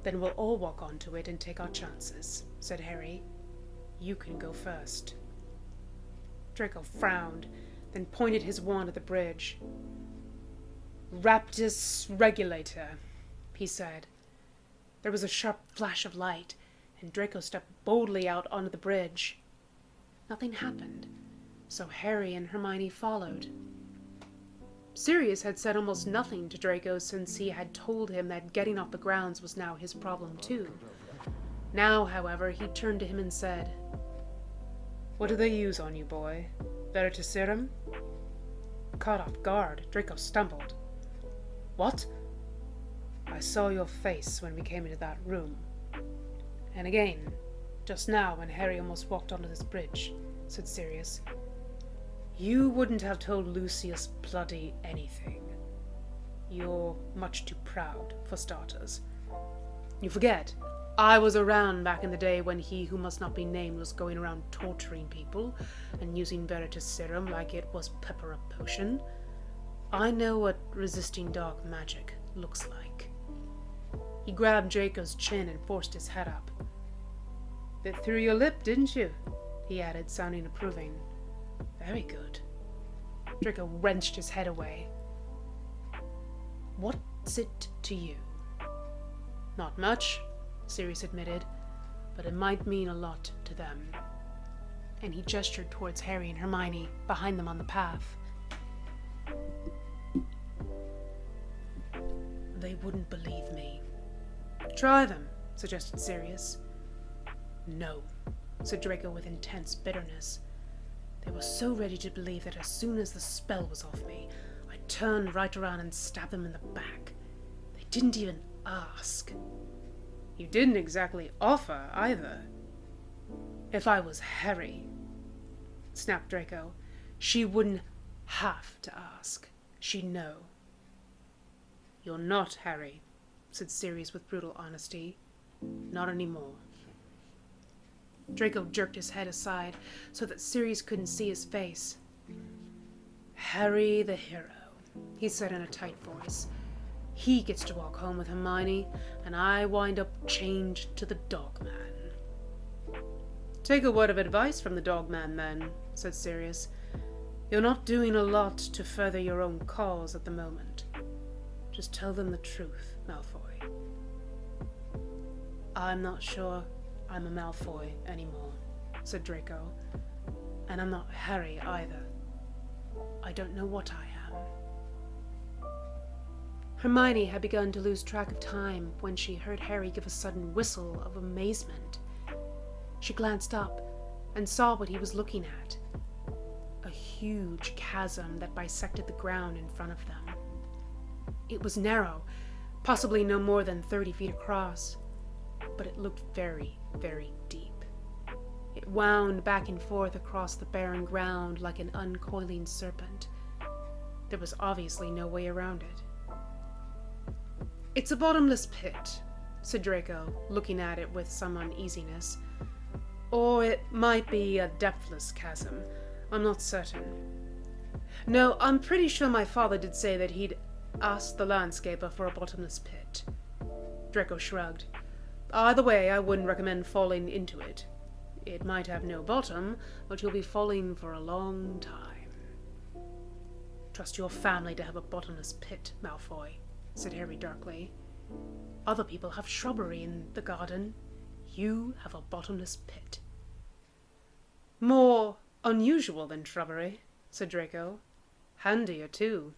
"Then we'll all walk onto it and take our chances," said Harry. "You can go first." Draco frowned, then pointed his wand at the bridge. "Raptus regulator," he said. There was a sharp flash of light, and Draco stepped boldly out onto the bridge. Nothing happened, so Harry and Hermione followed. Sirius had said almost nothing to Draco since he had told him that getting off the grounds was now his problem too. Now, however, he turned to him and said, "What do they use on you, boy? Veritaserum?" Caught off guard, Draco stumbled. "What?" "I saw your face when we came into that room. And again, just now when Harry almost walked onto this bridge," said Sirius. "You wouldn't have told Lucius bloody anything. You're much too proud, for starters. You forget, I was around back in the day when he who must not be named was going around torturing people and using Veritaserum like it was pepper a potion. I know what resisting dark magic looks like." He grabbed Draco's chin and forced his head up. "Bit through your lip, didn't you?" he added, sounding approving. "Very good." Draco wrenched his head away. "What's it to you?" Not much, Sirius admitted, but it might mean a lot to them. And he gestured towards Harry and Hermione, behind them on the path. They wouldn't believe me. Try them, suggested Sirius. No, said Draco with intense bitterness. They were so ready to believe that as soon as the spell was off me, I turned right around and stabbed them in the back. They didn't even ask. You didn't exactly offer, either. If I was Harry, snapped Draco, she wouldn't have to ask. She'd know. You're not Harry, said Sirius with brutal honesty. Not anymore. Draco jerked his head aside so that Sirius couldn't see his face. Harry the hero, he said in a tight voice. He gets to walk home with Hermione, and I wind up chained to the Dogman. Take a word of advice from the Dogman, then, said Sirius. You're not doing a lot to further your own cause at the moment. Just tell them the truth, Malfoy. I'm not sure I'm a Malfoy anymore, said Draco. And I'm not Harry either. I don't know what I am. Hermione had begun to lose track of time when she heard Harry give a sudden whistle of amazement. She glanced up and saw what he was looking at. A huge chasm that bisected the ground in front of them. It was narrow, possibly no more than 30 feet across, but it looked very, very deep. It wound back and forth across the barren ground like an uncoiling serpent. There was obviously no way around it. It's a bottomless pit, said Draco, looking at it with some uneasiness. Or it might be a depthless chasm. I'm not certain. No, I'm pretty sure my father did say that he'd asked the landscaper for a bottomless pit. Draco shrugged. Either way, I wouldn't recommend falling into it. It might have no bottom, but you'll be falling for a long time. Trust your family to have a bottomless pit, Malfoy, said Harry darkly. Other people have shrubbery in the garden. You have a bottomless pit. More unusual than shrubbery, said Draco. Handier, too.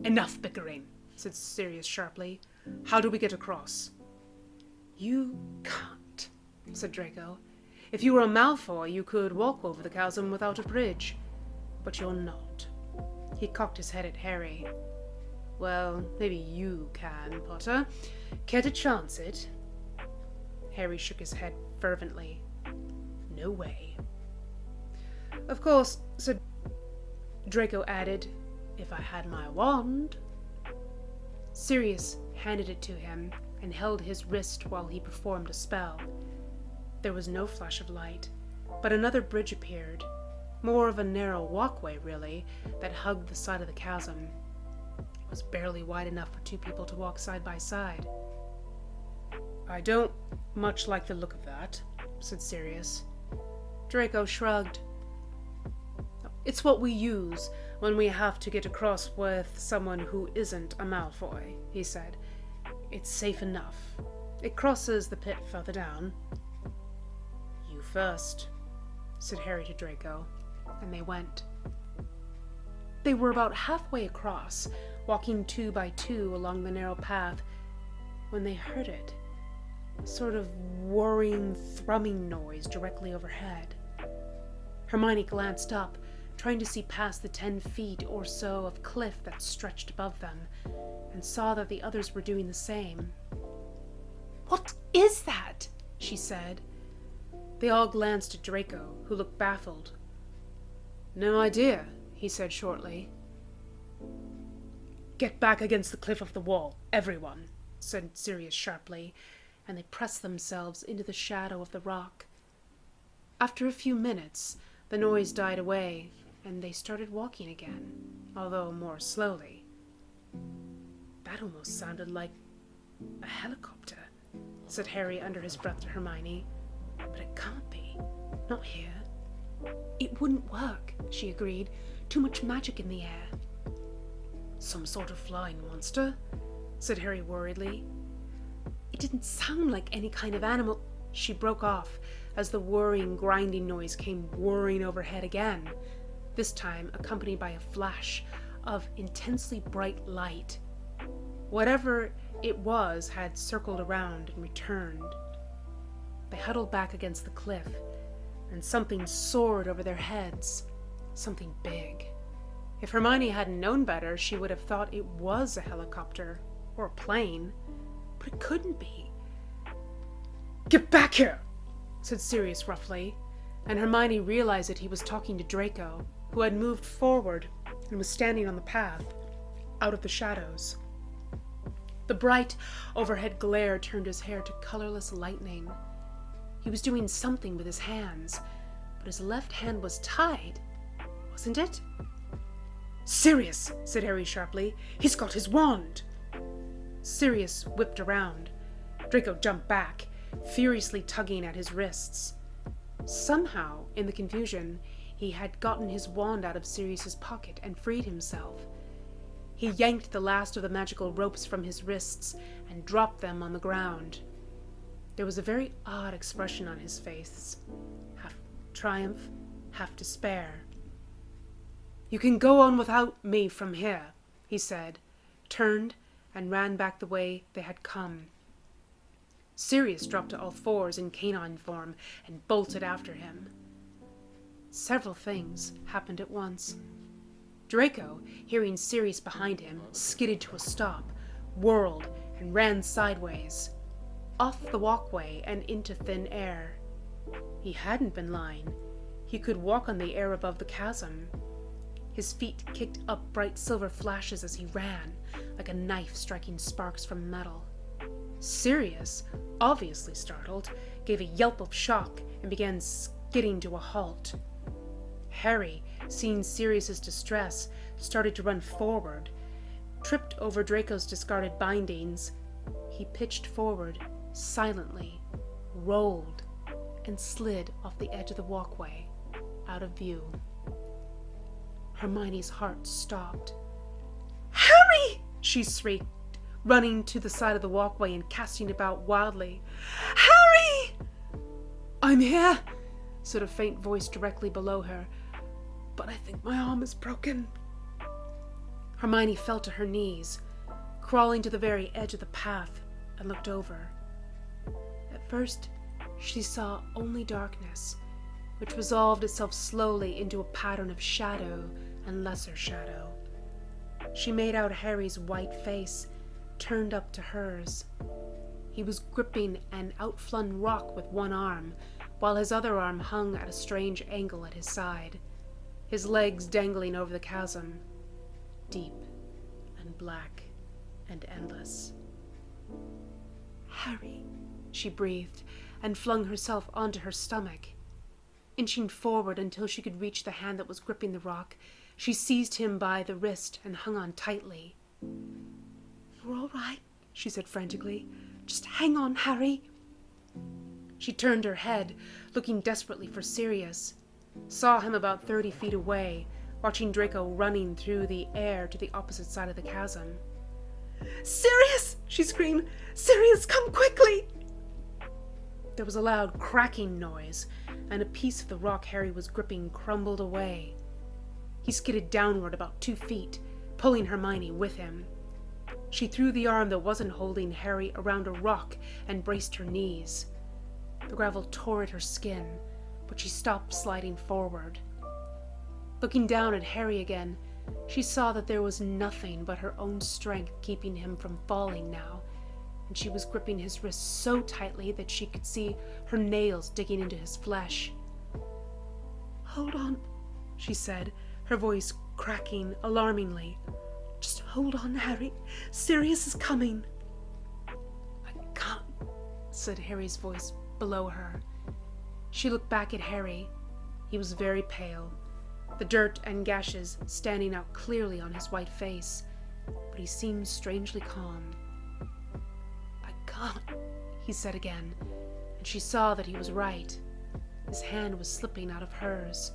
Enough bickering, said Sirius sharply. How do we get across? You can't, said Draco. If you were a Malfoy, you could walk over the chasm without a bridge. But you're not. He cocked his head at Harry. Well, maybe you can, Potter. Care to chance it? Harry shook his head fervently. No way. Of course, said Draco added, if I had my wand. Sirius handed it to him and held his wrist while he performed a spell. There was no flash of light, but another bridge appeared, more of a narrow walkway, really, that hugged the side of the chasm. It was barely wide enough for two people to walk side by side. I don't much like the look of that, said Sirius. Draco shrugged. It's what we use when we have to get across with someone who isn't a Malfoy, he said. It's safe enough. It crosses the pit further down. You first, said Harry to Draco, and they went. They were about halfway across, walking 2 by 2 along the narrow path, when they heard it. A sort of whirring, thrumming noise directly overhead. Hermione glanced up, trying to see past the 10 feet or so of cliff that stretched above them, and saw that the others were doing the same. What is that? She said. They all glanced at Draco, who looked baffled. No idea, he said shortly. Get back against the cliff of the wall, everyone, said Sirius sharply, and they pressed themselves into the shadow of the rock. After a few minutes, the noise died away, and they started walking again, although more slowly. That almost sounded like a helicopter, said Harry under his breath to Hermione. But it can't be. Not here. It wouldn't work, she agreed. Too much magic in the air. Some sort of flying monster, said Harry worriedly. didn't sound like any kind of animal. She broke off as the whirring, grinding noise came whirring overhead again, this time accompanied by a flash of intensely bright light. Whatever it was had circled around and returned. They huddled back against the cliff, and something soared over their heads. Something big. If Hermione hadn't known better, she would have thought it was a helicopter or a plane, but it couldn't be. "Get back here," said Sirius roughly, and Hermione realized that he was talking to Draco, who had moved forward and was standing on the path, out of the shadows. The bright overhead glare turned his hair to colorless lightning. He was doing something with his hands, but his left hand was tied, wasn't it? "Sirius," said Harry sharply. "He's got his wand." Sirius whipped around. Draco jumped back, furiously tugging at his wrists. Somehow, in the confusion, he had gotten his wand out of Sirius's pocket and freed himself. He yanked the last of the magical ropes from his wrists and dropped them on the ground. There was a very odd expression on his face, half triumph, half despair. "You can go on without me from here," he said, turned, and ran back the way they had come. Sirius dropped to all fours in canine form and bolted after him. Several things happened at once. Draco, hearing Sirius behind him, skidded to a stop, whirled, and ran sideways, off the walkway and into thin air. He hadn't been lying. He could walk on the air above the chasm. His feet kicked up bright silver flashes as he ran, like a knife striking sparks from metal. Sirius, obviously startled, gave a yelp of shock and began skidding to a halt. Harry, seeing Sirius's distress, started to run forward, tripped over Draco's discarded bindings. He pitched forward, silently, rolled, and slid off the edge of the walkway, out of view. Hermione's heart stopped. "Harry!" she shrieked, running to the side of the walkway and casting about wildly. "Harry!" "I'm here," said a faint voice directly below her, "but I think my arm is broken." Hermione fell to her knees, crawling to the very edge of the path, and looked over. At first, she saw only darkness, which resolved itself slowly into a pattern of shadow and lesser shadow. She made out Harry's white face, turned up to hers. He was gripping an outflung rock with one arm, while his other arm hung at a strange angle at his side, his legs dangling over the chasm, deep and black and endless. "Harry," she breathed, and flung herself onto her stomach. Inching forward until she could reach the hand that was gripping the rock, she seized him by the wrist and hung on tightly. "You're all right," she said frantically. "Just hang on, Harry." She turned her head, looking desperately for Sirius, saw him about 30 feet away, watching Draco running through the air to the opposite side of the chasm. "Sirius!" she screamed. "Sirius, come quickly!" There was a loud cracking noise, and a piece of the rock Harry was gripping crumbled away. He skidded downward about 2 feet, pulling Hermione with him. She threw the arm that wasn't holding Harry around a rock and braced her knees. The gravel tore at her skin, but she stopped sliding forward. Looking down at Harry again, she saw that there was nothing but her own strength keeping him from falling now, and she was gripping his wrist so tightly that she could see her nails digging into his flesh. "Hold on," she said, her voice cracking alarmingly. "Just hold on, Harry. Sirius is coming." "I can't," said Harry's voice below her. She looked back at Harry. He was very pale, the dirt and gashes standing out clearly on his white face, but he seemed strangely calm. "I can't," he said again, and she saw that he was right. His hand was slipping out of hers.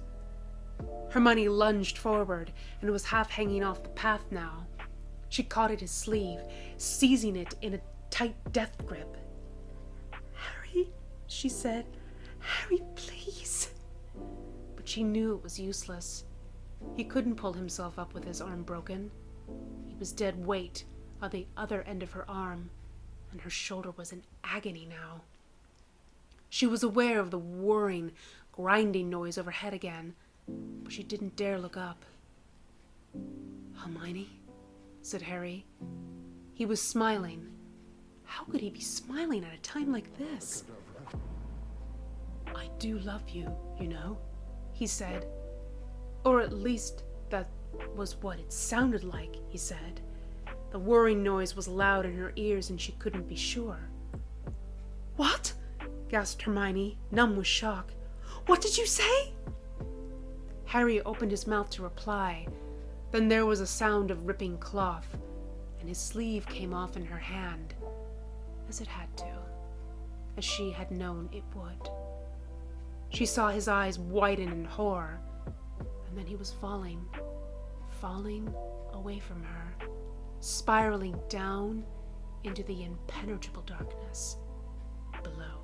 Hermione lunged forward and was half hanging off the path now. She caught at his sleeve, seizing it in a tight death grip. she said. "Harry, please." But she knew it was useless. He couldn't pull himself up with his arm broken. He was dead weight on the other end of her arm, and her shoulder was in agony now. She was aware of the whirring, grinding noise overhead again, but she didn't dare look up. "Hermione," said Harry. He was smiling. How could he be smiling at a time like this? "I do love you, you know," he said. Or at least that was what it sounded like, he said. The whirring noise was loud in her ears and she couldn't be sure. "What?" gasped Hermione, numb with shock. "What did you say?" Harry opened his mouth to reply. Then there was a sound of ripping cloth, and his sleeve came off in her hand, as it had to, as she had known it would. She saw his eyes widen in horror, and then he was falling away from her, spiraling down into the impenetrable darkness below.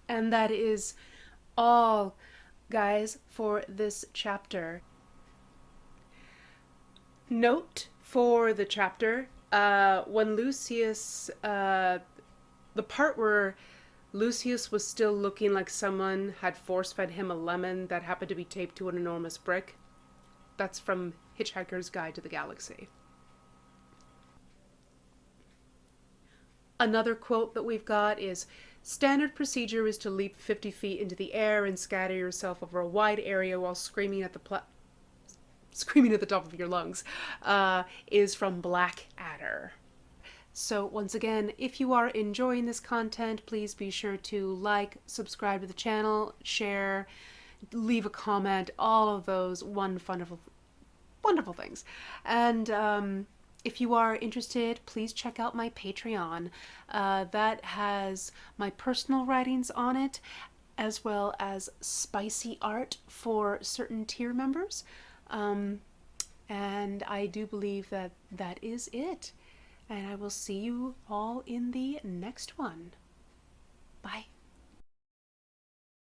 And that is all, guys, for this chapter. Note for the chapter, when Lucius, the part where Lucius was still looking like someone had force-fed him a lemon that happened to be taped to an enormous brick, that's from Hitchhiker's Guide to the Galaxy. Another quote that we've got is, "Standard procedure is to leap 50 feet into the air and scatter yourself over a wide area while screaming at the top of your lungs," is from Blackadder. So once again, if you are enjoying this content, please be sure to like, subscribe to the channel, share, leave a comment, all of those wonderful things. And if you are interested, please check out my Patreon. That has my personal writings on it, as well as spicy art for certain tier members. And I do believe that that is it. And I will see you all in the next one. Bye.